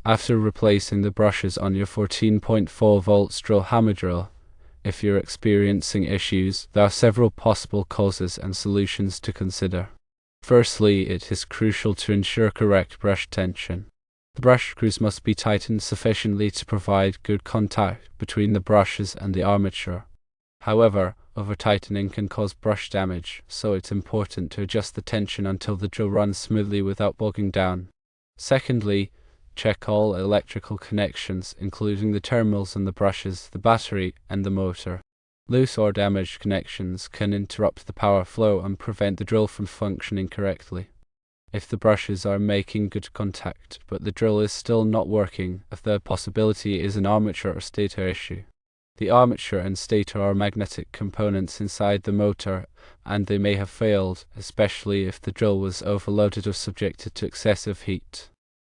After replacing the brushes on your 14.4 volts drill Hammerdrill, if you're experiencing issues, there are several possible causes and solutions to consider. Firstly, it is crucial to ensure correct brush tension. The brush screws must be tightened sufficiently to provide good contact between the brushes and the armature. However, over-tightening can cause brush damage, so it's important to adjust the tension until the drill runs smoothly without bogging down. Secondly, check all electrical connections, including the terminals on the brushes, the battery, and the motor. Loose or damaged connections can interrupt the power flow and prevent the drill from functioning correctly. If the brushes are making good contact, but the drill is still not working, a third possibility is an armature or stator issue. The armature and stator are magnetic components inside the motor, and they may have failed, especially if the drill was overloaded or subjected to excessive heat.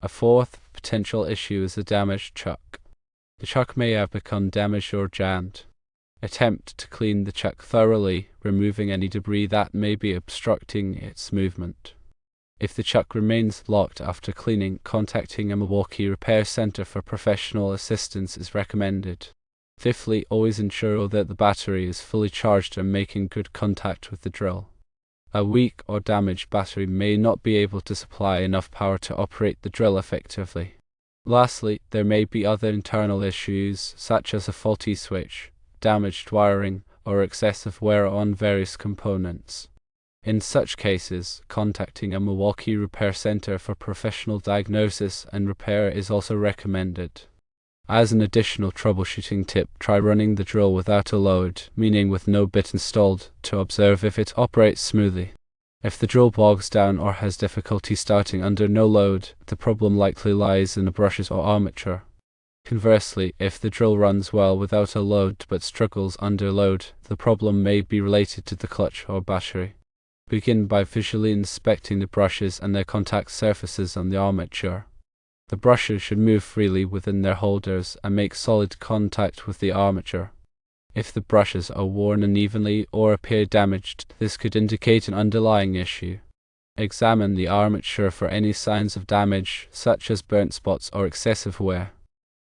A fourth potential issue is a damaged chuck. The chuck may have become damaged or jammed. Attempt to clean the chuck thoroughly, removing any debris that may be obstructing its movement. If the chuck remains locked after cleaning, contacting a Milwaukee repair center for professional assistance is recommended. Fifthly, always ensure that the battery is fully charged and making good contact with the drill. A weak or damaged battery may not be able to supply enough power to operate the drill effectively. Lastly, there may be other internal issues, such as a faulty switch, damaged wiring, or excessive wear on various components. In such cases, contacting a Milwaukee repair center for professional diagnosis and repair is also recommended. As an additional troubleshooting tip, try running the drill without a load, meaning with no bit installed, to observe if it operates smoothly. If the drill bogs down or has difficulty starting under no load, the problem likely lies in the brushes or armature. Conversely, if the drill runs well without a load but struggles under load, the problem may be related to the clutch or battery. Begin by visually inspecting the brushes and their contact surfaces on the armature. The brushes should move freely within their holders and make solid contact with the armature. If the brushes are worn unevenly or appear damaged, this could indicate an underlying issue. Examine the armature for any signs of damage, such as burnt spots or excessive wear.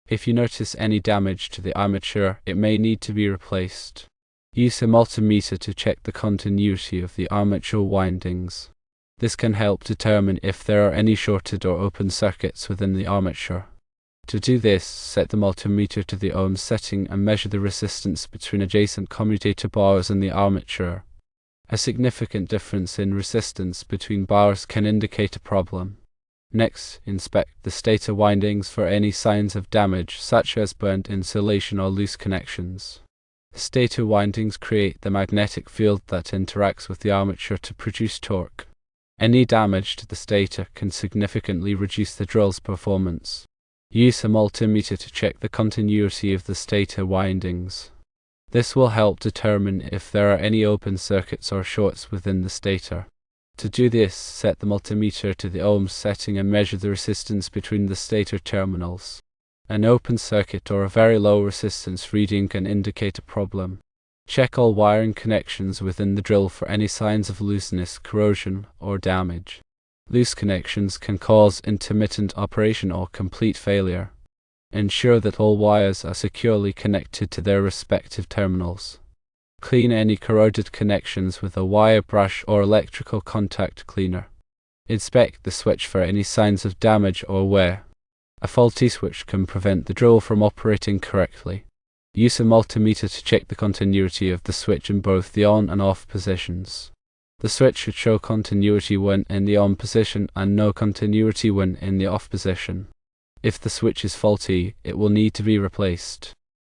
If you notice any damage to the armature, it may need to be replaced. Use a multimeter to check the continuity of the armature windings. This can help determine if there are any shorted or open circuits within the armature. To do this, set the multimeter to the ohm setting and measure the resistance between adjacent commutator bars and the armature. A significant difference in resistance between bars can indicate a problem. Next, inspect the stator windings for any signs of damage, such as burnt insulation or loose connections. The stator windings create the magnetic field that interacts with the armature to produce torque. Any damage to the stator can significantly reduce the drill's performance. Use a multimeter to check the continuity of the stator windings. This will help determine if there are any open circuits or shorts within the stator. To do this, set the multimeter to the ohm setting and measure the resistance between the stator terminals. An open circuit or a very low resistance reading can indicate a problem. Check all wiring connections within the drill for any signs of looseness, corrosion, or damage. Loose connections can cause intermittent operation or complete failure. Ensure that all wires are securely connected to their respective terminals. Clean any corroded connections with a wire brush or electrical contact cleaner. Inspect the switch for any signs of damage or wear. A faulty switch can prevent the drill from operating correctly. Use a multimeter to check the continuity of the switch in both the on and off positions. The switch should show continuity when in the on position and no continuity when in the off position. If the switch is faulty, it will need to be replaced.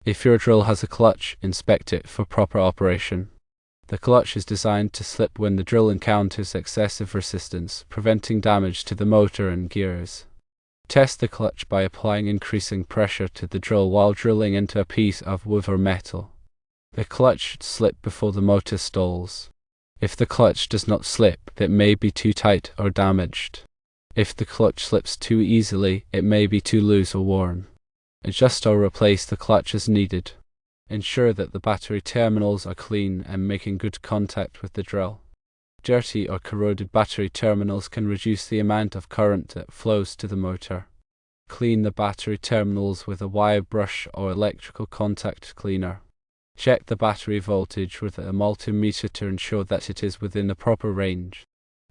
If your drill has a clutch, inspect it for proper operation. The clutch is designed to slip when the drill encounters excessive resistance, preventing damage to the motor and gears. Test the clutch by applying increasing pressure to the drill while drilling into a piece of wood or metal. The clutch should slip before the motor stalls. If the clutch does not slip, it may be too tight or damaged. If the clutch slips too easily, it may be too loose or worn. Adjust or replace the clutch as needed. Ensure that the battery terminals are clean and making good contact with the drill. Dirty or corroded battery terminals can reduce the amount of current that flows to the motor. Clean the battery terminals with a wire brush or electrical contact cleaner. Check the battery voltage with a multimeter to ensure that it is within the proper range.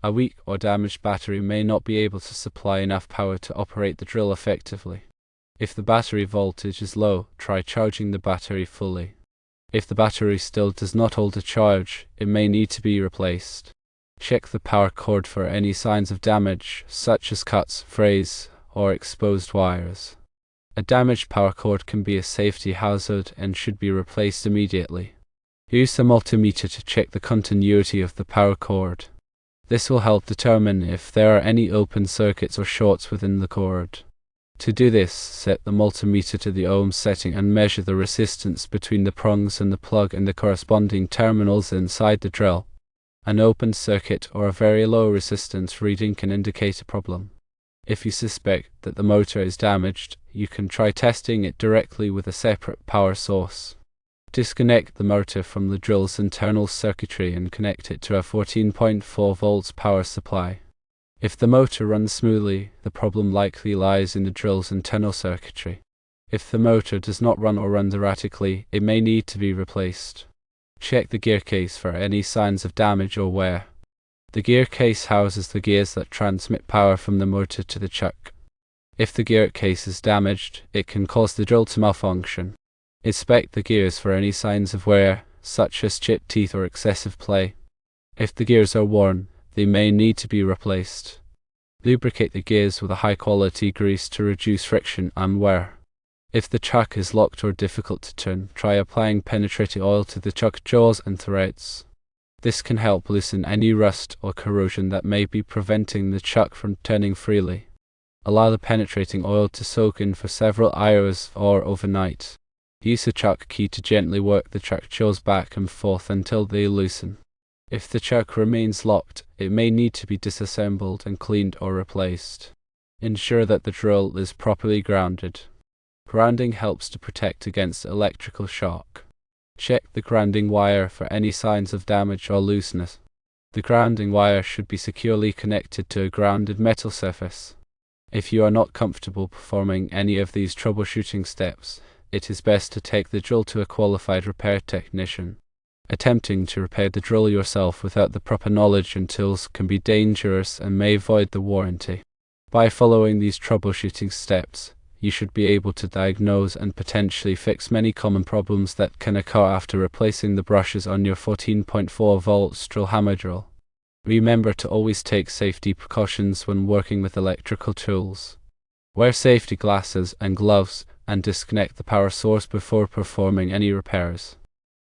A weak or damaged battery may not be able to supply enough power to operate the drill effectively. If the battery voltage is low, try charging the battery fully. If the battery still does not hold a charge, it may need to be replaced. Check the power cord for any signs of damage, such as cuts, frays, or exposed wires. A damaged power cord can be a safety hazard and should be replaced immediately. Use the multimeter to check the continuity of the power cord. This will help determine if there are any open circuits or shorts within the cord. To do this, set the multimeter to the ohm setting and measure the resistance between the prongs and the plug and the corresponding terminals inside the drill. An open circuit or a very low resistance reading can indicate a problem. If you suspect that the motor is damaged, you can try testing it directly with a separate power source. Disconnect the motor from the drill's internal circuitry and connect it to a 14.4 volts power supply. If the motor runs smoothly, the problem likely lies in the drill's internal circuitry. If the motor does not run or runs erratically, it may need to be replaced. Check the gear case for any signs of damage or wear. The gear case houses the gears that transmit power from the motor to the chuck. If the gear case is damaged, it can cause the drill to malfunction. Inspect the gears for any signs of wear, such as chipped teeth or excessive play. If the gears are worn, they may need to be replaced. Lubricate the gears with a high-quality grease to reduce friction and wear. If the chuck is locked or difficult to turn, try applying penetrating oil to the chuck jaws and threads. This can help loosen any rust or corrosion that may be preventing the chuck from turning freely. Allow the penetrating oil to soak in for several hours or overnight. Use a chuck key to gently work the chuck jaws back and forth until they loosen. If the chuck remains locked, it may need to be disassembled and cleaned or replaced. Ensure that the drill is properly grounded. Grounding helps to protect against electrical shock. Check the grounding wire for any signs of damage or looseness. The grounding wire should be securely connected to a grounded metal surface. If you are not comfortable performing any of these troubleshooting steps, it is best to take the drill to a qualified repair technician. Attempting to repair the drill yourself without the proper knowledge and tools can be dangerous and may void the warranty. By following these troubleshooting steps, you should be able to diagnose and potentially fix many common problems that can occur after replacing the brushes on your 14.4 volts drill Hammerdrill. Remember to always take safety precautions when working with electrical tools. Wear safety glasses and gloves and disconnect the power source before performing any repairs.